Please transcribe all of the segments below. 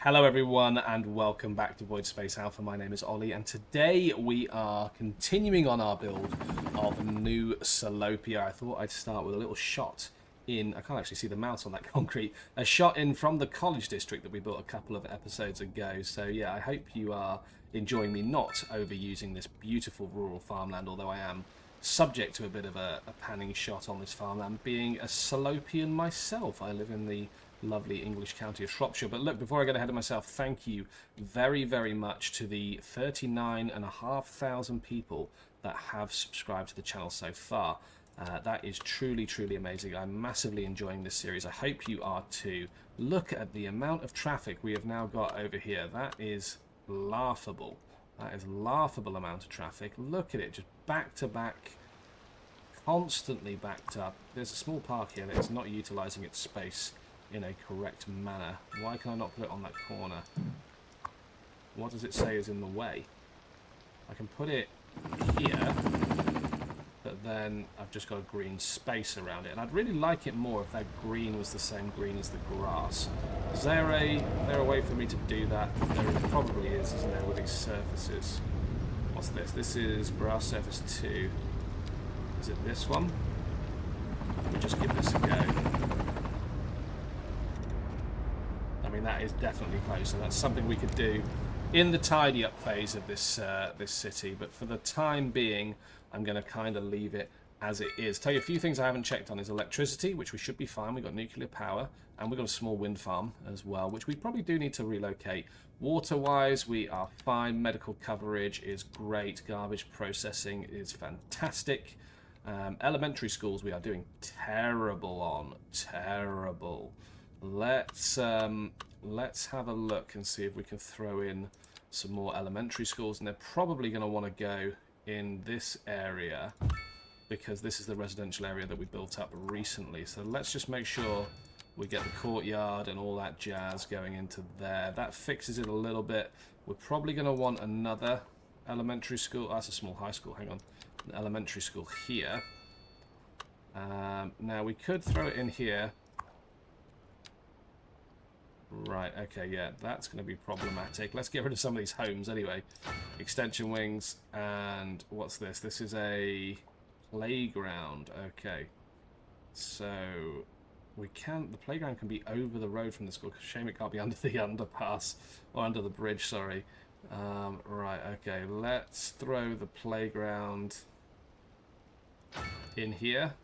Hello everyone and welcome back to VoidSpace Alpha. My name is Ollie and today we are continuing on our build of New Salopia. I thought I'd start with a little shot in, I can't actually see the mouse on that concrete, a shot in from the college district that we built a couple of episodes ago. So yeah, I hope you are enjoying me not overusing this beautiful rural farmland, although I am subject to a bit of a panning shot on this farmland, being a Salopian myself. I live in the lovely English county of Shropshire. But look, before I get ahead of myself, thank you very, very much to the 39,500 people that have subscribed to the channel so far. That is truly, truly amazing. I'm massively enjoying this series. I hope you are too. Look at the amount of traffic we have now got over here. That is laughable. That is laughable amount of traffic. Look at it, just back to back, constantly backed up. There's a small park here that is not utilising its space in a correct manner. Why can I not put it on that corner? What does it say is in the way? I can put it here, but then I've just got a green space around it. And I'd really like it more if that green was the same green as the grass. Is there a way for me to do that? There probably is, isn't there, with these surfaces? What's this? This is grass surface 2. Is it this one? Let me just give this a go. I mean, that is definitely close, so that's something we could do in the tidy up phase of this this city. But for the time being, I'm going to kind of leave it as it is. Tell you a few things I haven't checked on is electricity, which we should be fine. We've got nuclear power, and we've got a small wind farm as well, which we probably do need to relocate. Water-wise, we are fine. Medical coverage is great. Garbage processing is fantastic. Elementary schools we are doing terrible on. Terrible. Let's have a look and see if we can throw in some more elementary schools, and they're probably going to want to go in this area because this is the residential area that we built up recently. So let's just make sure we get the courtyard and all that jazz going into there. That fixes it a little bit. We're probably going to want another elementary school. Oh, that's a small high school. Hang on. An elementary school here. Now we could throw it in here. Right, okay, yeah, that's going to be problematic. Let's get rid of some of these homes anyway. Extension wings, and what's this? This is a playground. Okay, so we can, the playground can be over the road from the school. Shame it can't be under the underpass, or under the bridge, sorry. Right, okay, let's throw the playground in here.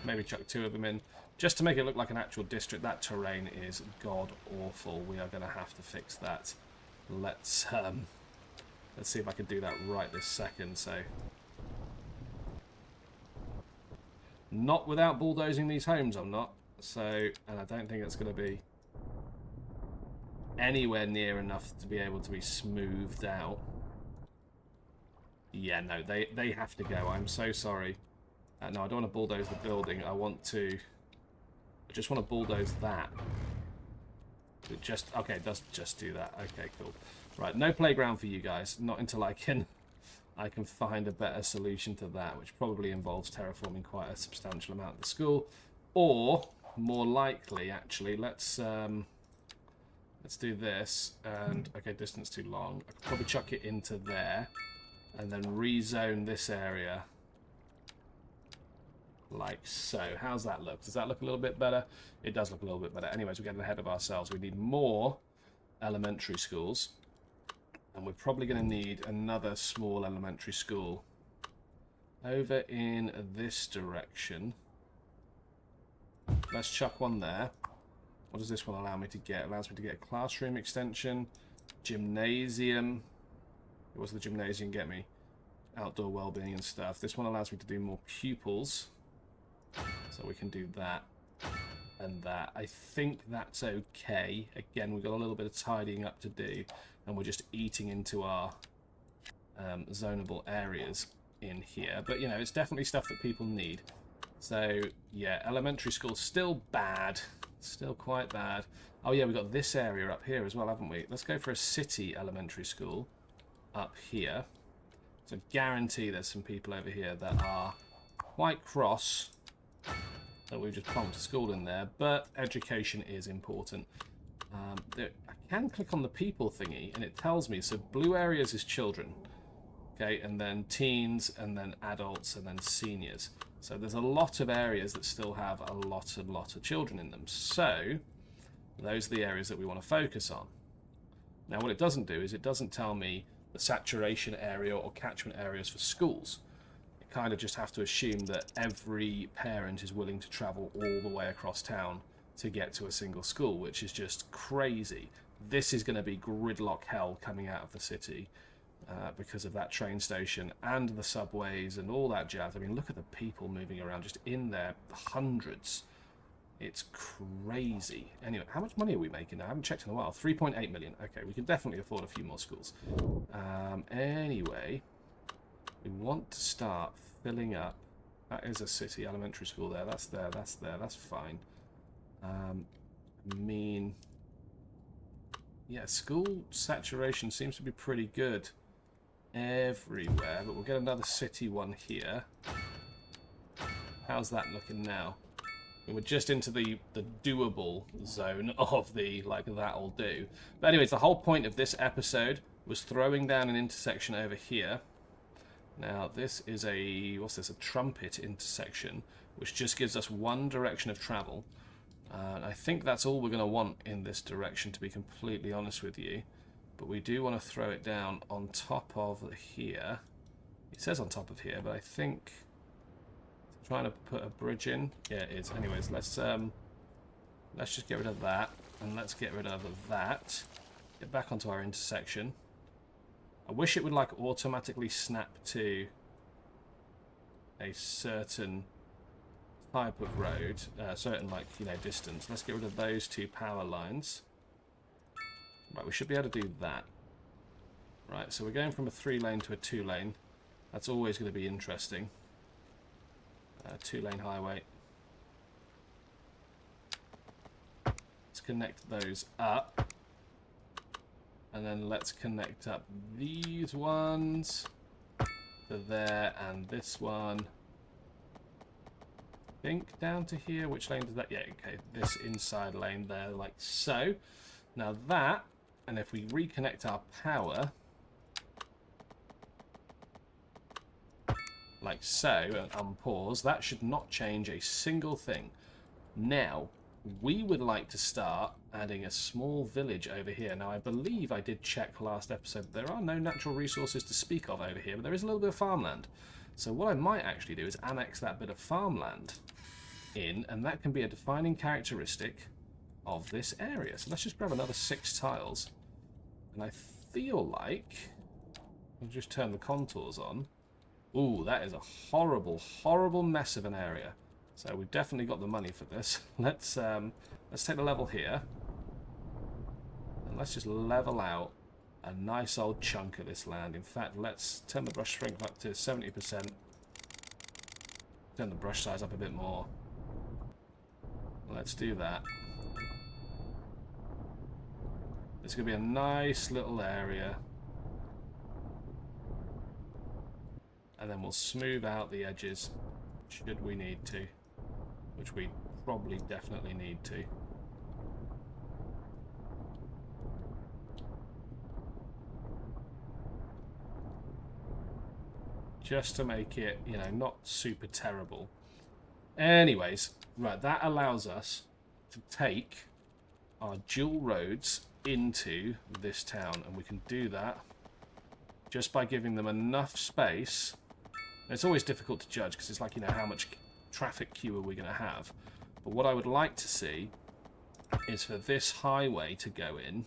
Maybe chuck 2 of them in. Just to make it look like an actual district. That terrain is god awful. We are going to have to fix that. Let's see if I can do that right this second. So, not without bulldozing these homes, I'm not. So, and I don't think it's going to be anywhere near enough to be able to be smoothed out. Yeah, no, they have to go. I'm so sorry. No, I don't want to bulldoze the building. I just want to bulldoze that. It just, okay, it does just do that. Okay, cool. Right, no playground for you guys. Not until I can find a better solution to that, which probably involves terraforming quite a substantial amount of the school. Or, more likely, actually, let's do this. And, okay, distance too long. I could probably chuck it into there. And then rezone this area. Like so. How's that look? Does that look a little bit better? It does look a little bit better. Anyways, we're getting ahead of ourselves. We need more elementary schools. And we're probably going to need another small elementary school over in this direction. Let's chuck one there. What does this one allow me to get? It allows me to get a classroom extension, gymnasium. What does the gymnasium get me? Outdoor well-being and stuff. This one allows me to do more pupils. So we can do that and that. I think that's okay. Again, we've got a little bit of tidying up to do, and we're just eating into our zonable areas in here. But, you know, it's definitely stuff that people need. So, yeah, elementary school, still bad. Still quite bad. Oh, yeah, we've got this area up here as well, haven't we? Let's go for a city elementary school up here. So guarantee there's some people over here that are quite cross that we've just plonked a school in there, but education is important. I can click on the people thingy, and it tells me, so blue areas is children. Okay, and then teens, and then adults, and then seniors. So there's a lot of areas that still have a lot of children in them. So those are the areas that we want to focus on. Now, what it doesn't do is it doesn't tell me the saturation area or catchment areas for schools. You kind of just have to assume that every parent is willing to travel all the way across town to get to a single school, which is just crazy. This is going to be gridlock hell coming out of the city because of that train station and the subways and all that jazz. I mean, look at the people moving around just in their hundreds. It's crazy. Anyway, how much money are we making now? I haven't checked in a while. 3.8 million. Okay, we can definitely afford a few more schools. Anyway, we want to start filling up. That is a city elementary school there. That's there. That's there. That's fine. I mean, yeah, school saturation seems to be pretty good everywhere, but we'll get another city one here. How's that looking now? We're just into the doable zone of the, like, that'll do. But anyways, the whole point of this episode was throwing down an intersection over here. Now, this is a, what's this, a trumpet intersection, which just gives us one direction of travel. I think that's all we're going to want in this direction, to be completely honest with you. But we do want to throw it down on top of here. It says on top of here, but I think... Trying to put a bridge in. Yeah, it is. Anyways, let's just get rid of that, and let's get rid of that. Get back onto our intersection. I wish it would like automatically snap to a certain type of road, certain, like, you know, distance. Let's get rid of those two power lines. Right, we should be able to do that. Right, so we're going from a 3-lane to a 2-lane. That's always going to be interesting. 2-lane highway. Let's connect those up. And then let's connect up these ones to there, and this one. I think down to here. Which lane does that? Yeah, okay. This inside lane there, like so. Now that, and if we reconnect our power, like so, and unpause, that should not change a single thing. Now, we would like to start adding a small village over here. Now, I believe I did check last episode. There are no natural resources to speak of over here, but there is a little bit of farmland. So what I might actually do is annex that bit of farmland in, and that can be a defining characteristic of this area. So let's just grab another 6 tiles. And I feel like... I'll just turn the contours on. Ooh, that is a horrible, horrible mess of an area. So we've definitely got the money for this. Let's take the level here. And let's just level out a nice old chunk of this land. In fact, let's turn the brush strength up to 70%. Turn the brush size up a bit more. Let's do that. It's going to be a nice little area. And then we'll smooth out the edges, should we need to. Which we probably definitely need to. Just to make it, you know, not super terrible. Anyways, right, that allows us to take our dual roads into this town. And we can do that just by giving them enough space. It's always difficult to judge because it's like, you know, how much traffic queue are we going to have. But what I would like to see is for this highway to go in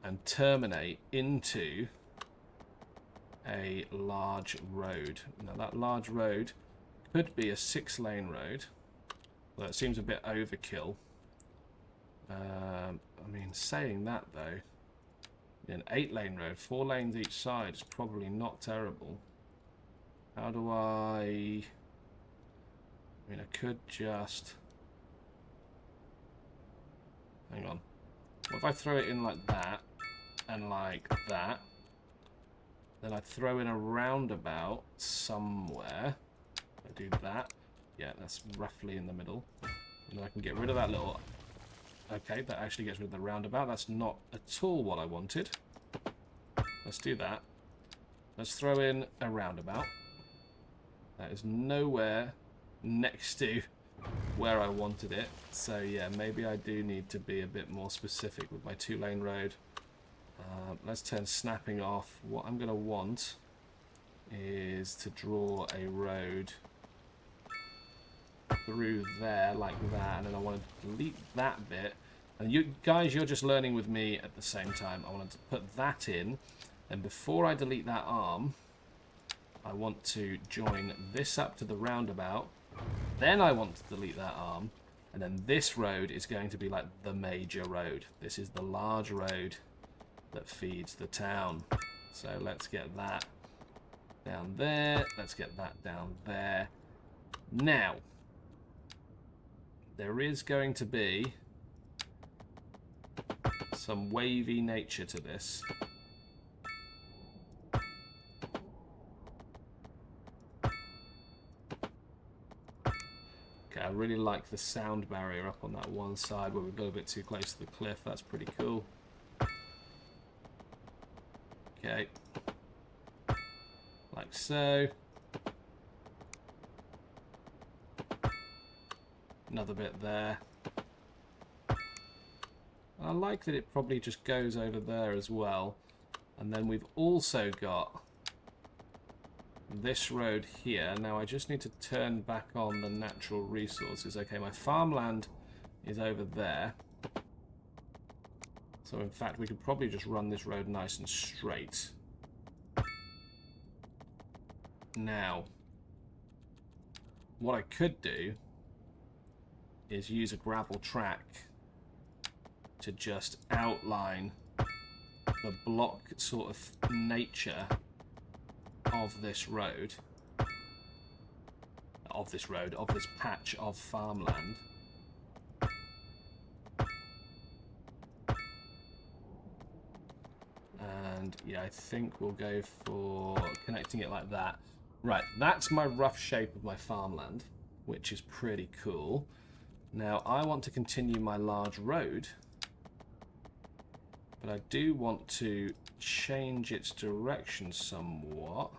and terminate into a large road. Now that large road could be a 6-lane road. Well, it seems a bit overkill. I mean, saying that though, an 8-lane road, 4 lanes each side is probably not terrible. How do I mean, I could just... Hang on. What if I throw it in like that, and like that? Then I throw in a roundabout somewhere. I do that. Yeah, that's roughly in the middle. And then I can get rid of that little Okay, that actually gets rid of the roundabout. That's not at all what I wanted. Let's do that. Let's throw in a roundabout. That is nowhere next to where I wanted it. So yeah, maybe I do need to be a bit more specific with my 2-lane road. Let's turn snapping off. What I'm going to want is to draw a road through there like that, and then I want to delete that bit. And you guys, you're just learning with me at the same time. I wanted to put that in, and before I delete that arm, I want to join this up to the roundabout. Then I want to delete that arm, and then this road is going to be like the major road. This is the large road that feeds the town. So let's get that down there. Let's get that down there. Now, there is going to be some wavy nature to this. Okay, I really like the sound barrier up on that one side where we've got a bit too close to the cliff. That's pretty cool. Okay. Like so. Another bit there. I like that it probably just goes over there as well. And then we've also got this road here. Now I just need to turn back on the natural resources. Okay, my farmland is over there. So in fact, we could probably just run this road nice and straight. Now, what I could do is use a gravel track to just outline the block sort of nature of this road, of this patch of farmland. And yeah, I think we'll go for connecting it like that. Right, that's my rough shape of my farmland, which is pretty cool. Now, I want to continue my large road, but I do want to change its direction somewhat.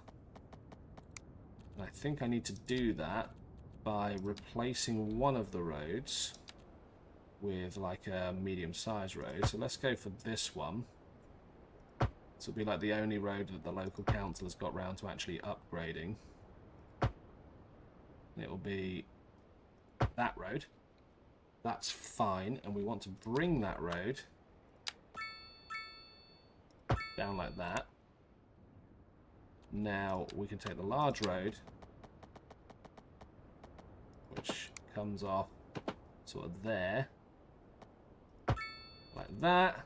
And I think I need to do that by replacing one of the roads with like a medium-sized road. So let's go for this one. This will be like the only road that the local council has got round to actually upgrading. It will be that road. That's fine, and we want to bring that road down like that. Now we can take the large road, which comes off sort of there, like that,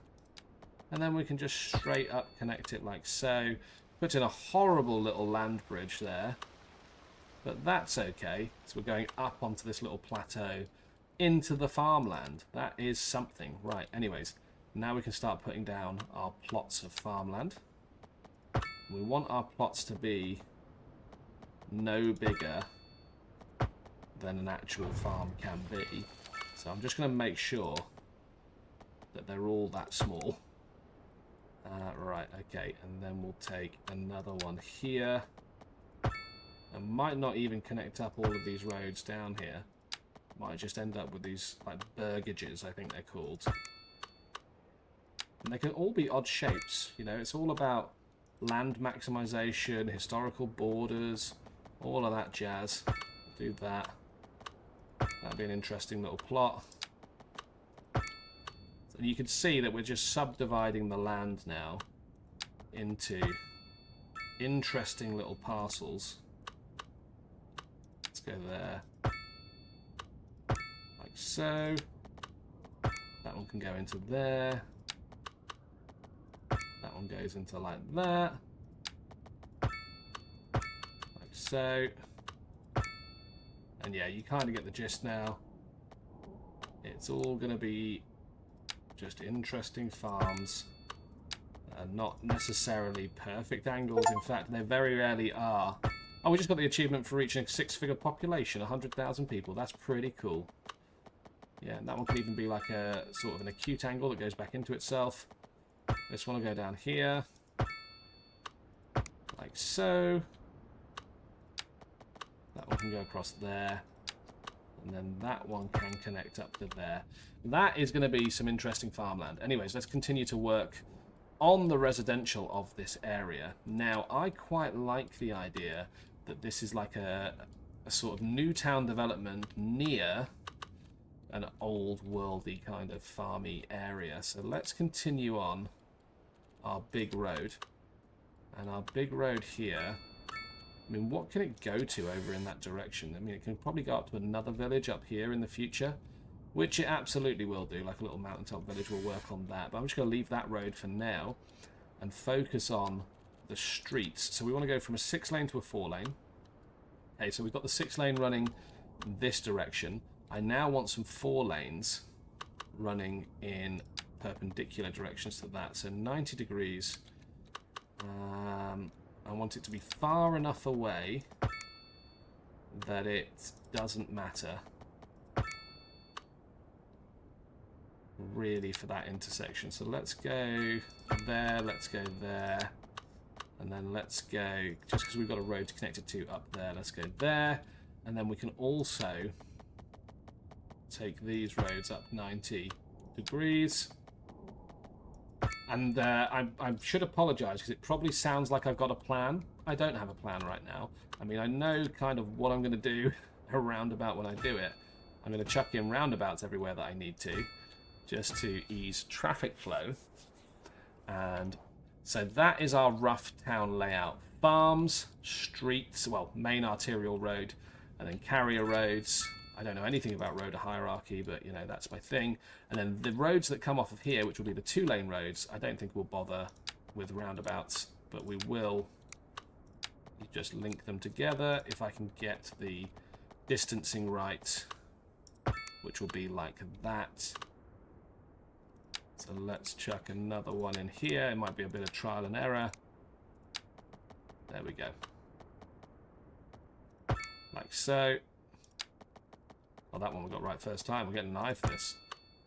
and then we can just straight up connect it like so. Put in a horrible little land bridge there, but that's okay. So we're going up onto this little plateau into the farmland. That is something. Right, anyways, now we can start putting down our plots of farmland. We want our plots to be no bigger than an actual farm can be. So I'm just going to make sure that they're all that small. Right, okay, and then we'll take another one here. I might not even connect up all of these roads down here. Might just end up with these like burgages, I think they're called. And they can all be odd shapes, you know, it's all about land maximization, historical borders, all of that jazz. Do that. That'd be an interesting little plot. And you can see that we're just subdividing the land now into interesting little parcels. Let's go there. Like so. That one can go into there. That one goes into like that. Like so. And yeah, you kind of get the gist now. It's all going to be just interesting farms. Not necessarily perfect angles. In fact, they very rarely are. Oh, we just got the achievement for reaching a 6-figure population, 100,000 people. That's pretty cool. Yeah, and that one could even be like a sort of an acute angle that goes back into itself. This one will go down here. Like so. That one can go across there. And then that one can connect up to there. That is going to be some interesting farmland. Anyways, let's continue to work on the residential of this area. Now, I quite like the idea that this is like a sort of new town development near an old worldy kind of farmy area. So let's continue on our big road. And our big road here, I mean, what can it go to over in that direction? I mean, it can probably go up to another village up here in the future, which it absolutely will do. Like a little mountaintop village will work on that. But I'm just going to leave that road for now and focus on the streets. So we want to go from a 6-lane to a 4-lane. Okay, so we've got the 6-lane running this direction. I now want some 4 lanes running in perpendicular directions to that. So 90 degrees. I want it to be far enough away that it doesn't matter really for that intersection. So let's go there, let's go there, and then let's go, just because we've got a road to connect it to up there, let's go there, and then we can also take these roads up 90 degrees. And I should apologise because it probably sounds like I've got a plan. I don't have a plan right now. I mean, I know kind of what I'm going to do around about when I do it. I'm going to chuck in roundabouts everywhere that I need to, just to ease traffic flow. And so that is our rough town layout. Farms, streets, well, main arterial road, and then carrier roads. I don't know anything about road hierarchy, but, you know, that's my thing. And then the roads that come off of here, which will be the 2-lane roads, I don't think we'll bother with roundabouts, but we will just link them together if I can get the distancing right, which will be like that. So let's chuck another one in here. It might be a bit of trial and error. There we go. Like so. Well, that one we got right first time. We're getting an eye for this.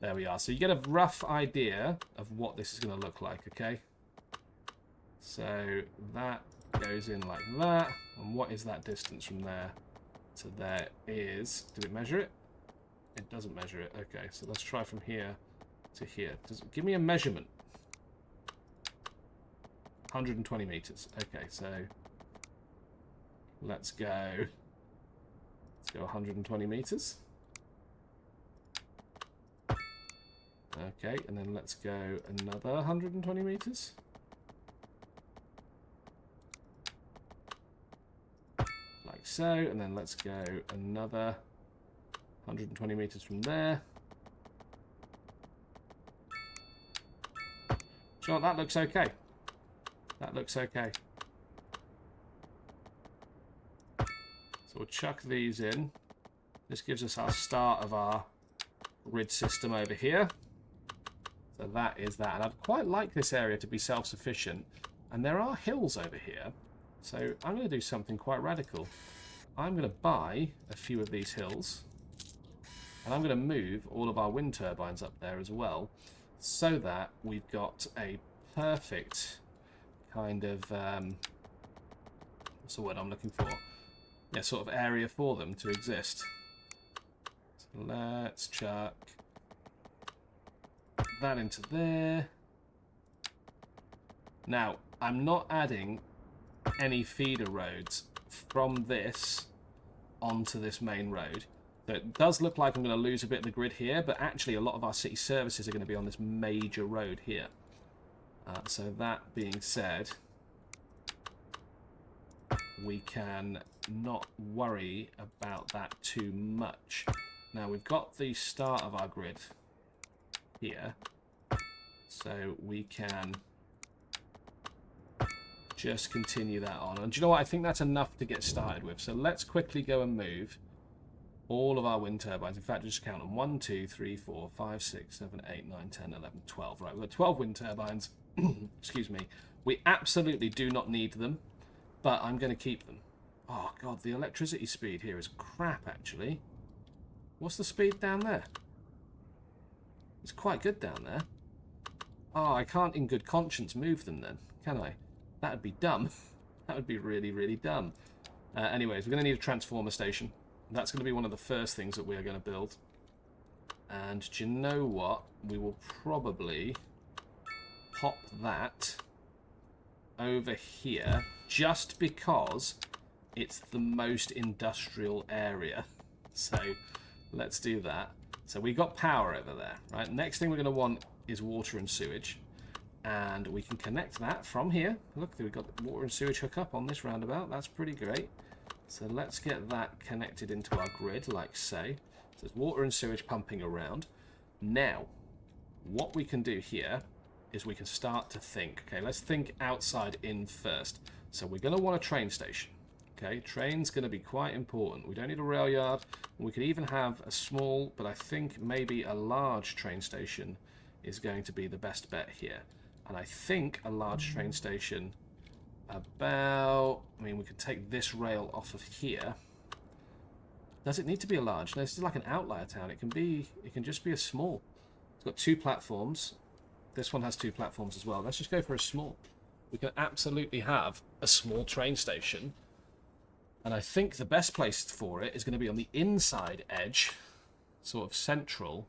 There we are. So you get a rough idea of what this is going to look like, okay? So that goes in like that. And what is that distance from there to there is... Did it measure it? It doesn't measure it. Okay, so let's try from here to here. Give me a measurement. 120 meters. Okay, so let's go 120 meters. Okay, and then let's go another 120 meters. Like so, and then let's go another 120 meters from there. Sure, that looks okay. That looks okay. So we'll chuck these in. This gives us our start of our grid system over here. So that is that. And I'd quite like this area to be self-sufficient. And there are hills over here. So I'm going to do something quite radical. I'm going to buy a few of these hills. And I'm going to move all of our wind turbines up there as well. So that we've got a perfect kind of... what's the word I'm looking for? Yeah, sort of area for them to exist. So let's chuck that into there. Now, I'm not adding any feeder roads from this onto this main road. So it does look like I'm going to lose a bit of the grid here, but actually a lot of our city services are going to be on this major road here. So that being said, we can not worry about that too much. Now we've got the start of our grid here, so we can just continue that on. And do you know what? I think that's enough to get started with. So let's quickly go and move all of our wind turbines. In fact, just count them. 1, 2, 3, 4, 5, 6, 7, 8, 9, 10, 11, 12. Right, we've got 12 wind turbines. Excuse me. We absolutely do not need them, but I'm going to keep them. Oh, God, the electricity speed here is crap, actually. What's the speed down there? It's quite good down there. Oh, I can't in good conscience move them then, can I? That would be dumb. That would be really, really dumb. Anyways, we're going to need a transformer station. That's going to be one of the first things that we are going to build. And do you know what? We will probably pop that over here just because it's the most industrial area. So let's do that. So we got power over there, right? Next thing we're going to want is water and sewage. And we can connect that from here. Look, we've got water and sewage hookup on this roundabout. That's pretty great. So let's get that connected into our grid, like so. So there's water and sewage pumping around. Now, what we can do here is we can start to think. Okay, let's think outside in first. So we're going to want a train station. Okay, train's going to be quite important. We don't need a rail yard. We could even have a small, but I think maybe a large train station is going to be the best bet here. And I think a large train station about... I mean, we could take this rail off of here. Does it need to be a large? No, this is like an outlier town. It can just be a small. It's got 2 platforms. This one has 2 platforms as well. Let's just go for a small. We can absolutely have a small train station. And I think the best place for it is going to be on the inside edge, sort of central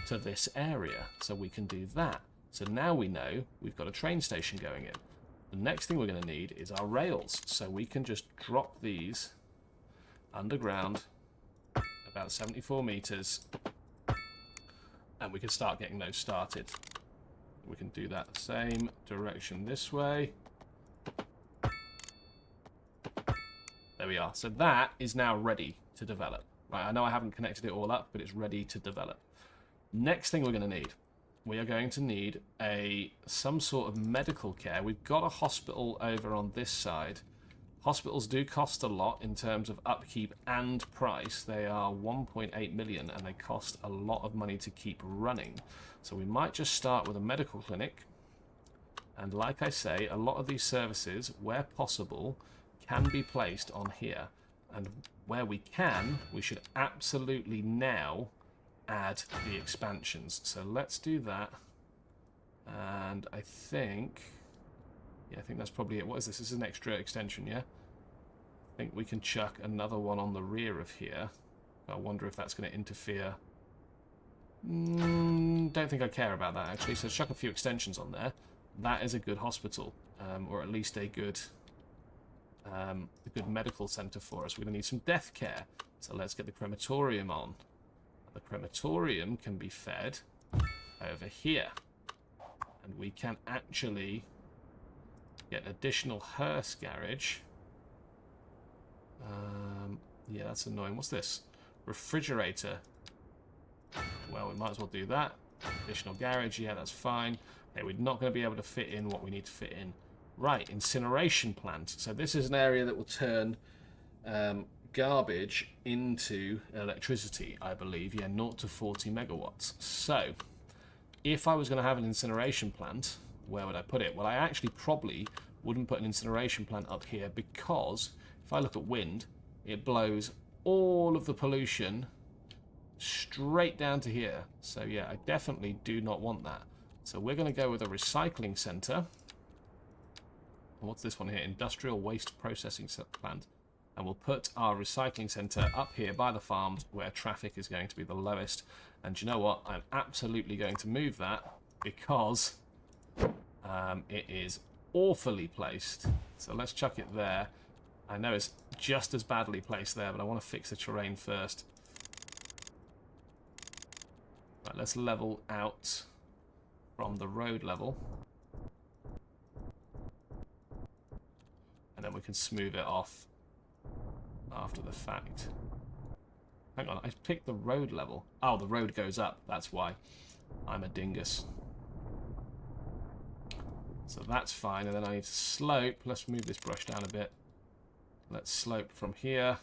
to this area. So we can do that. So now we know we've got a train station going in. The next thing we're going to need is our rails. So we can just drop these underground about 74 meters and we can start getting those started. We can do that same direction this way. There we are. So that is now ready to develop. Right, I know I haven't connected it all up, but it's ready to develop. Next thing we're going to need. We are going to need some sort of medical care. We've got a hospital over on this side. Hospitals do cost a lot in terms of upkeep and price. They are 1.8 million and they cost a lot of money to keep running. So we might just start with a medical clinic. And like I say, a lot of these services, where possible, can be placed on here. And where we can, we should absolutely now add the expansions. So let's do that. And I think... yeah, I think that's probably it. What is this? This is an extra extension, yeah? I think we can chuck another one on the rear of here. I wonder if that's going to interfere. Don't think I care about that, actually. So chuck a few extensions on there. That is a good hospital, or at least a good medical centre for us. We're going to need some death care. So let's get the crematorium on. The crematorium can be fed over here. And we can actually get an additional hearse garage. Yeah, that's annoying. What's this? Refrigerator. Well, we might as well do that. Additional garage. Yeah, that's fine. Okay, we're not going to be able to fit in what we need to fit in. Right, incineration plant. So this is an area that will turn garbage into electricity, I believe. Yeah, 0 to 40 megawatts. So, if I was going to have an incineration plant, where would I put it? Well, I actually probably wouldn't put an incineration plant up here because if I look at wind, it blows all of the pollution straight down to here. So yeah, I definitely do not want that. So we're going to go with a recycling centre. What's this one here? Industrial waste processing plant. And we'll put our recycling centre up here by the farms where traffic is going to be the lowest. And you know what? I'm absolutely going to move that because it is awfully placed. So let's chuck it there. I know it's just as badly placed there, but I want to fix the terrain first. Right, let's level out from the road level. And then we can smooth it off after the fact. Hang on, I picked the road level. Oh, the road goes up. That's why. I'm a dingus. So that's fine. And then I need to slope. Let's move this brush down a bit. Let's slope from here.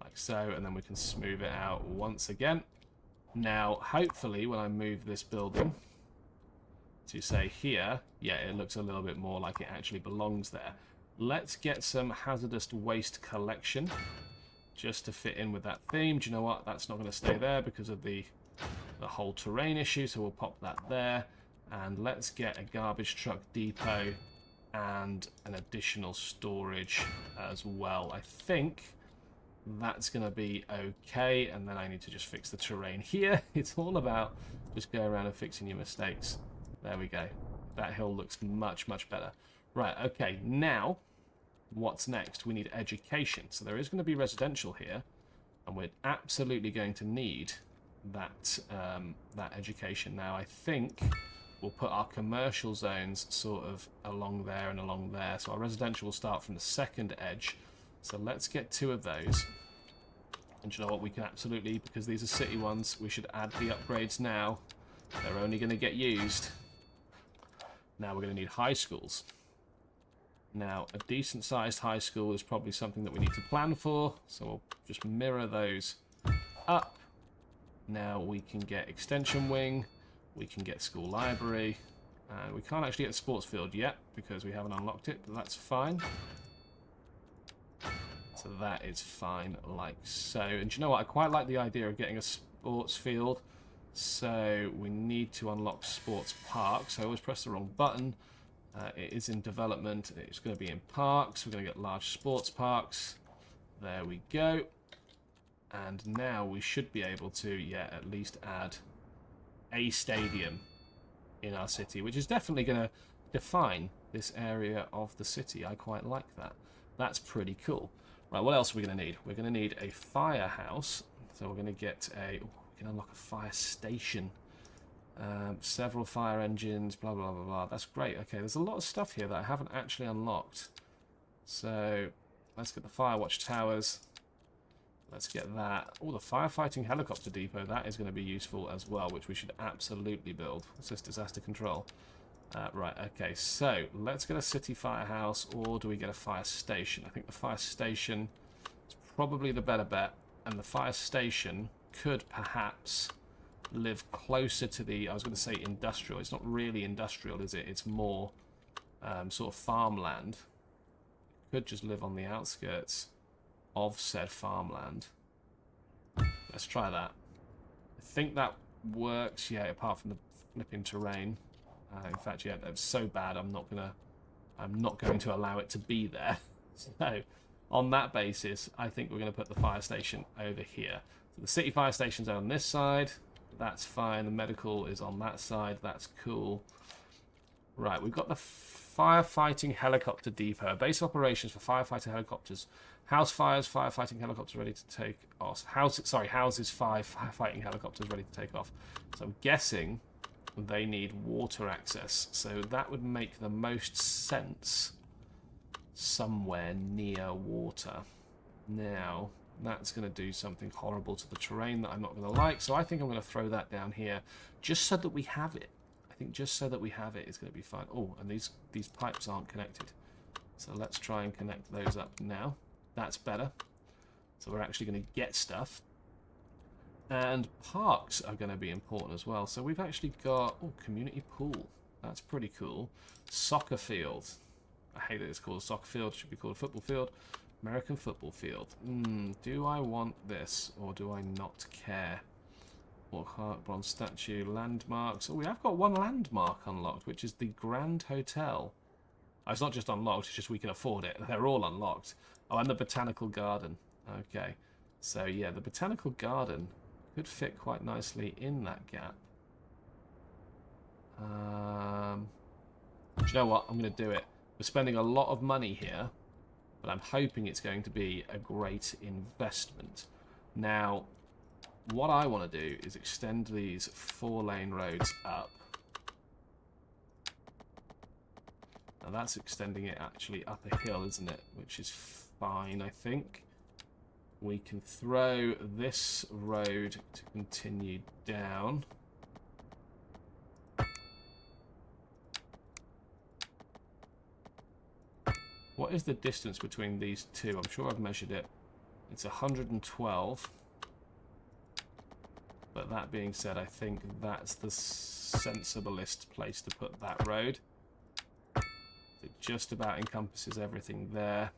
Like so. And then we can smooth it out once again. Now, hopefully, when I move this building to say here, yeah, it looks a little bit more like it actually belongs there. Let's get some hazardous waste collection just to fit in with that theme. Do you know what? That's not going to stay there because of the whole terrain issue, so we'll pop that there. And let's get a garbage truck depot and an additional storage as well. I think that's going to be okay, and then I need to just fix the terrain here. It's all about just going around and fixing your mistakes. There we go. That hill looks much, much better. Right, okay, now what's next? We need education. So there is going to be residential here, and we're absolutely going to need that that education. Now I think we'll put our commercial zones sort of along there and along there. So our residential will start from the second edge. So let's get 2 of those. And you know what? We can absolutely, because these are city ones, we should add the upgrades now. They're only going to get used. Now we're going to need high schools. Now, a decent-sized high school is probably something that we need to plan for. So we'll just mirror those up. Now we can get extension wing. We can get school library. And we can't actually get sports field yet because we haven't unlocked it, but that's fine. So that is fine like so. And do you know what? I quite like the idea of getting a sports field. So we need to unlock sports parks. I always press the wrong button. It is in development. It's going to be in parks. We're going to get large sports parks. There we go. And now we should be able to, yeah, at least add a stadium in our city, which is definitely going to define this area of the city. I quite like that. That's pretty cool. Right, what else are we going to need? We're going to need a firehouse. So we're going to get a... Oh, we can unlock a fire station. Several fire engines, blah, blah, blah, blah. That's great. Okay, there's a lot of stuff here that I haven't actually unlocked. So let's get the fire watch towers. Let's get that. Oh, the firefighting helicopter depot. That is going to be useful as well, which we should absolutely build. What's this? Disaster control. Right, okay. So let's get a city firehouse, or do we get a fire station? I think the fire station is probably the better bet, and the fire station could perhaps live closer to the, I was going to say industrial. It's not really industrial, is it? It's more sort of farmland. Could just live on the outskirts of said farmland. Let's try that. I think that works, yeah, apart from the flipping terrain. In fact, yeah, that's so bad I'm not going to allow it to be there. So on that basis, I think we're going to put the fire station over here. So the city fire station's on this side. That's fine. The medical is on that side. That's cool. Right, we've got the firefighting helicopter depot. Base operations for firefighter helicopters. House fires, firefighting helicopters ready to take off. Houses 5, firefighting helicopters ready to take off. So I'm guessing they need water access. So that would make the most sense somewhere near water. Now, that's going to do something horrible to the terrain that I'm not going to like. So I think I'm going to throw that down here just so that we have it. I think just so that we have it is going to be fine. Oh, and these pipes aren't connected. So let's try and connect those up now. That's better. So we're actually going to get stuff. And parks are going to be important as well. So we've actually got, oh, community pool. That's pretty cool. Soccer field. I hate that it's called a soccer field. It should be called a football field. American football field. Do I want this or do I not care? Or bronze statue, landmarks. Oh, we have got one landmark unlocked, which is the Grand Hotel. Oh, it's not just unlocked, it's just we can afford it. They're all unlocked. Oh, and the Botanical Garden. Okay. So, yeah, the Botanical Garden could fit quite nicely in that gap. Do you know what? I'm going to do it. We're spending a lot of money here, but I'm hoping it's going to be a great investment. Now, what I want to do is extend these 4-lane roads up. Now that's extending it actually up a hill, isn't it? Which is fine, I think. We can throw this road to continue down. What is the distance between these two? I'm sure I've measured it. It's 112. But that being said, I think that's the sensiblest place to put that road. It just about encompasses everything there.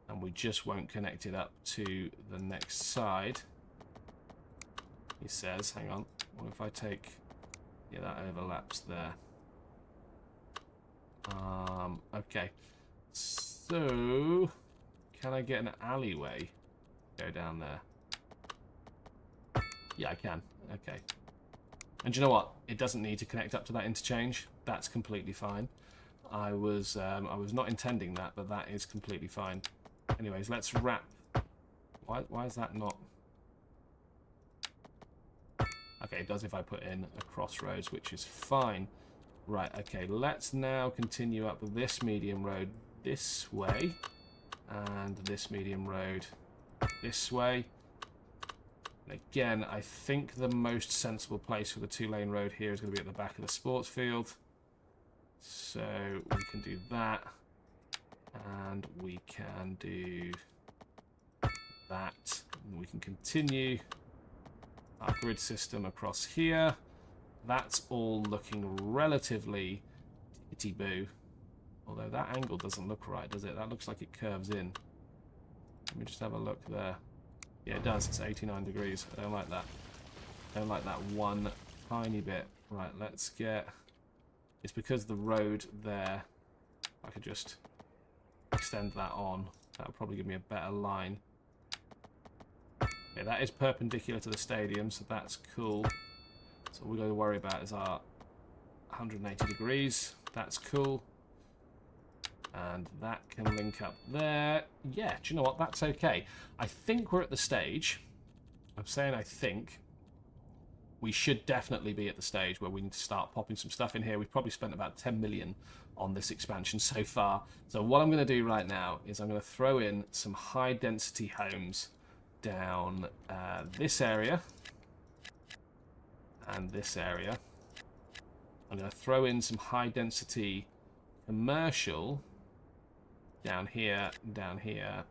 and we just won't connect it up to the next side. He says, hang on, what if I take, yeah, that overlaps there. Okay, so can I get an alleyway go down there? Yeah, I can. Okay. And do you know what? It doesn't need to connect up to that interchange. That's completely fine. I was not intending that, but that is completely fine. Anyways, let's wrap. Why is that not? Okay, it does if I put in a crossroads, which is fine. Right, okay, let's now continue up this medium road this way, and this medium road this way. And again, I think the most sensible place for the 2-lane road here is going to be at the back of the sports field. So we can do that, and we can do that, and we can continue our grid system across here. That's all looking relatively titty-boo. Although that angle doesn't look right, does it? That looks like it curves in. Let me just have a look there. Yeah, it does. It's 89 degrees. I don't like that. I don't like that one tiny bit. Right, let's get... It's because the road there, I could just extend that on. That would probably give me a better line. Yeah, that is perpendicular to the stadium, so that's cool. So all we've got to worry about is our 180 degrees. That's cool. And that can link up there. Yeah, do you know what? That's okay. I think we're at the stage. I'm saying I think. We should definitely be at the stage where we need to start popping some stuff in here. We've probably spent about 10 million on this expansion so far. So what I'm going to do right now is I'm going to throw in some high-density homes down this area and this area. I'm going to throw in some high-density commercial down here, down here,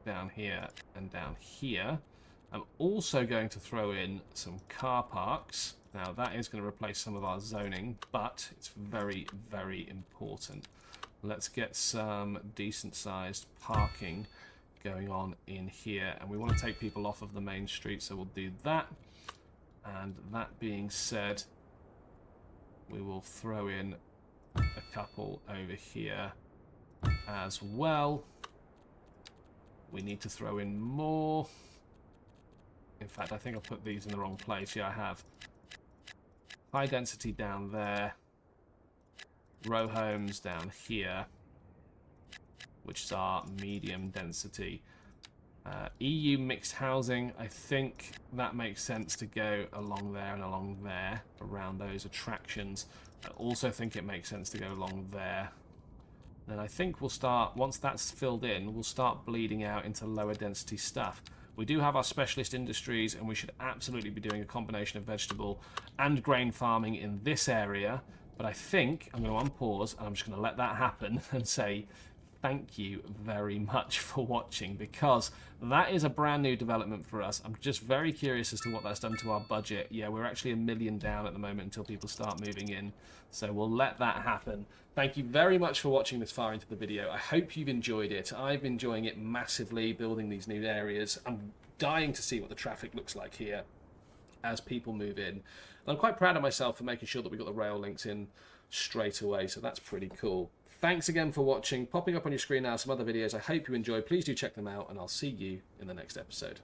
down here, and down here. I'm also going to throw in some car parks. Now that is going to replace some of our zoning, but it's very, very important. Let's get some decent sized parking going on in here, and we want to take people off of the main street, so we'll do that. And that being said, we will throw in a couple over here as well. We need to throw in more. In fact, I think I'll put these in the wrong place. Yeah, I have. High density down there. Row homes down here, which is our medium density. EU mixed housing, I think that makes sense to go along there and along there, around those attractions. I also think it makes sense to go along there. Then I think we'll start, once that's filled in, we'll start bleeding out into lower density stuff. We do have our specialist industries, and we should absolutely be doing a combination of vegetable and grain farming in this area. But I think I'm going to unpause, and I'm just going to let that happen and say thank you very much for watching, because that is a brand new development for us. I'm just very curious as to what that's done to our budget. Yeah, we're actually $1 million down at the moment until people start moving in. So we'll let that happen. Thank you very much for watching this far into the video. I hope you've enjoyed it. I've been enjoying it massively, building these new areas. I'm dying to see what the traffic looks like here as people move in. And I'm quite proud of myself for making sure that we got the rail links in straight away, so that's pretty cool. Thanks again for watching. Popping up on your screen now some other videos I hope you enjoy. Please do check them out, and I'll see you in the next episode.